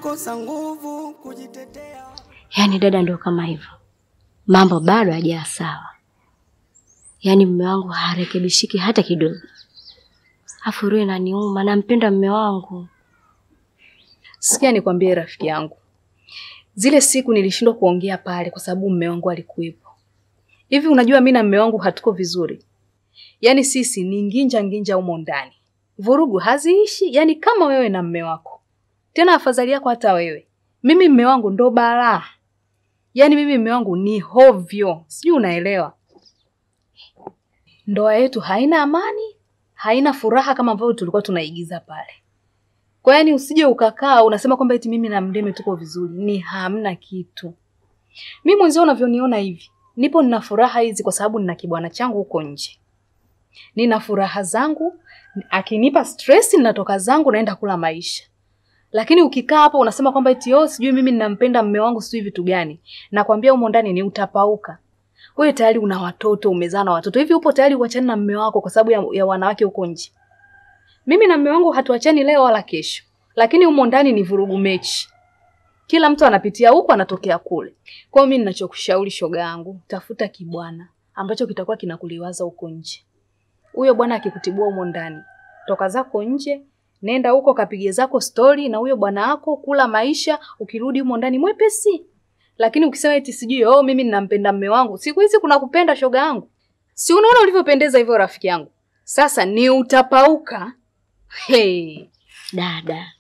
kukosa nguvu kujitetea. Yaani dada ndio kama hivyo. Mambo bado hajawa sawa. Yaani mume wangu harekebishiki hata kidogo. Afu roho inaniuma, nampenda mume wangu. Sikia nikwambie rafiki yangu. Zile siku nilishindwa kuongea pale kwa sababu mume wangu alikuwepo. Hivi unajua mimi na mume wangu hatuko vizuri. Yaani sisi ni nginja humo ndani. Vurugu haziishi, yaani kama wewe na mume wako. Tena afadhali yako hata wewe. Mimi mume wangu ndo balaa. Yaani mimi mume wangu ni hovyo. Sijui unaelewa. Ndoa yetu haina amani, haina furaha kama ambavyo tulikuwa tunaigiza pale. Kwa yani usije ukakaa unasema kwamba eti mimi na Mdeme tuko vizuri. Ni hamna kitu. Mimi mwanzo unavyoniona hivi, nipo nina furaha hizi kwa sababu nina kibwana changu huko nje. Nina furaha zangu, akinipa stress ninatoka zangu naenda kula maisha. Lakini ukikaa hapo unasema kwamba eti sijui mimi ninampenda mume wangu sijui vitu gani. Nakwambia humo ndani ni utapauka. Wewe tayari una watoto, umezaa na watoto. Hivi upo tayari kuachana na mume wako kwa sababu ya wanawake huko nje? Mimi na mume wangu hatuachani leo wala kesho. Lakini humo ndani ni vurugu mechi. Kila mtu anapitia huko anatokea kule. Kwa hiyo mimi ninachokushauri shoga yangu, tafuta kibwana ambacho kitakuwa kinakuliwaza huko nje. Huyo bwana akikutibua humo ndani, toka zako nje, nenda huko kapige zako story na huyo bwana wako, kula maisha, ukirudi humo ndani mwepesi. Lakini ukisema eti sijui mimi ninampenda mume wangu, siku hizi kuna kupenda shoga yangu. Si unaona ulivyopendeza hivyo rafiki yangu? Sasa ni utapauka. Hey, Dada.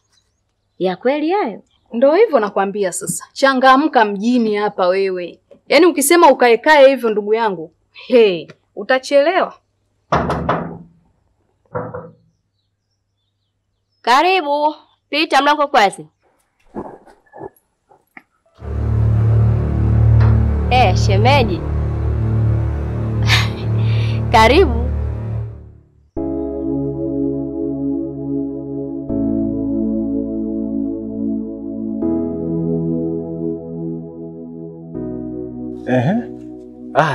Ya kweli hayo? Ndio hivyo nakwambia sasa. Changamka mjini hapa wewe. Yaani ukisema ukaekae hivyo ndugu yangu, utachelewa. Karibu, pita mlango kwazi. Shemeji. Karibu.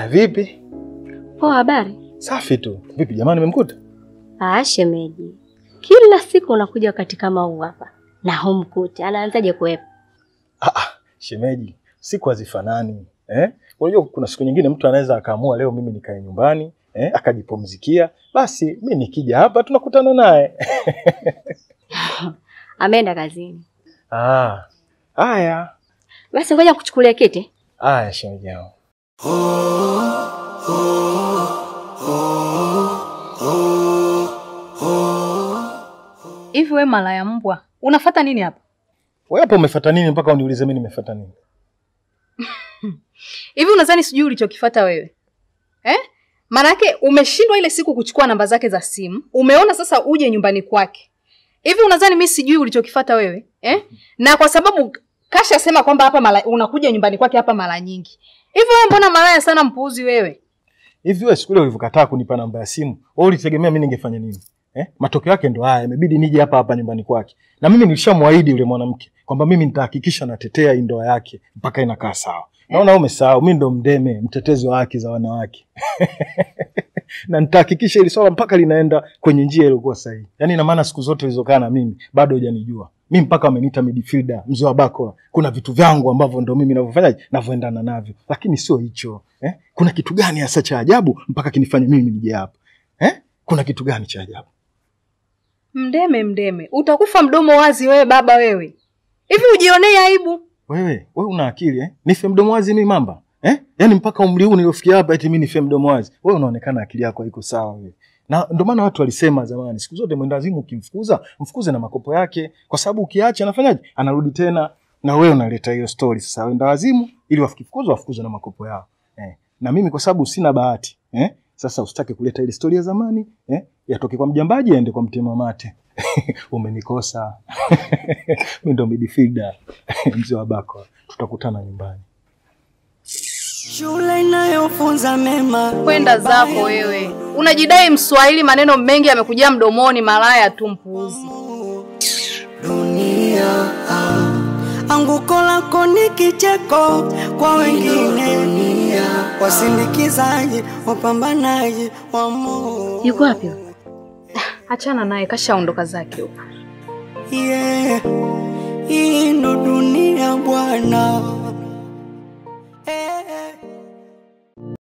Vipi? Poa, habari? Safi tu. Vipi jamani umemkuta? Shemeji. Kila siku unakuja wakati kama huu hapa. Na humkuti. Anaanzaje kuwepo? Shemeji, siku hazifanani. Unajua kuna siku nyingine mtu anaweza akaamua leo mimi nikae nyumbani, akajipumzikia, basi mimi nikija hapa tunakutana naye. Ameenda kazini. Haya. Basi ngoja kuchukulia kiti. Haya shemeji yangu. Hivi wewe malaya mbwa, unafuata nini hapa? Wewe hapo umefuata nini mpaka uniulize mimi nimefuata nini? Hivi unadhani sijui ulichokifuata wewe? Manake umeshindwa ile siku kuchukua namba zake za simu. Umeona sasa uje nyumbani kwake. Hivi unadhani mimi sijui ulichokifuata wewe? Na kwa sababu Kasha sema kwamba hapa unakuja nyumbani kwake hapa mara nyingi. Hivi wewe mbona malaya sana mpuuzi wewe? Hivi wewe siku ile ulivyokataa kunipa namba ya simu, wewe ulitegemea mimi ningefanya nini? Matokeo yake ndo haya, imebidi nije hapa nyumbani kwake. Na mimi nilishamwaahidi yule mwanamke kwamba mimi nitahakikisha natetea ndoa yake mpaka inakaa sawa. Naona umesahau, mimi ndo Mdeme, mtetezi wa haki za wanawake. Na nitahakikisha ili swala mpaka linaenda kwenye njia iliyokuwa sahihi. Yaani ina maana siku zote ulizokaa na mimi bado hujanijua. Mimi mpaka wameniita midfielder, mzee wa Bakola. Kuna vitu vyangu ambavyo ndo mimi ninavyofanyaje, navyoendana navyo. Lakini sio hicho. Kuna kitu gani hasa cha ajabu mpaka kinifanye mimi nije hapa? Kuna kitu gani cha ajabu? Mdeme, utakufa mdomo wazi wewe baba wewe. Hivi ujionee aibu? Wewe una akili Nife mdomo wazi mimi mamba? Yaani mpaka umri huu niliofikia hapa eti mimi nife mdomo wazi. Wewe unaonekana akili yako haiko sawa wewe. Na ndio maana watu walisema zamani, siku zote mwendazimu ukimfukuza, mfukuze na makopo yake, kwa sababu ukiacha anafanyaje? Anarudi tena. Na wewe unaleta hiyo story sasa wenda wazimu ili wafukuzwe na makopo yao. Na mimi kwa sababu sina bahati, sasa usitake kuleta ile story ya zamani, yatoke kwa mjambaji aende kwa mtema mate. Umenikosa. Mimi ndo midfielder, mzee wa Bakola. Tutakutana nyumbani. Shule inayofunza mema. Kwenda zako wewe. Unajidai Mswahili, maneno mengi yamekujia mdomoni, malaya tu mpuuzi. Dunia anguko lako ni kicheko kwa wengine. Dunia wasindikizaji, wapambanaji wa Mungu. Yuko wapi? Achana naye, kashaondoka zake huko.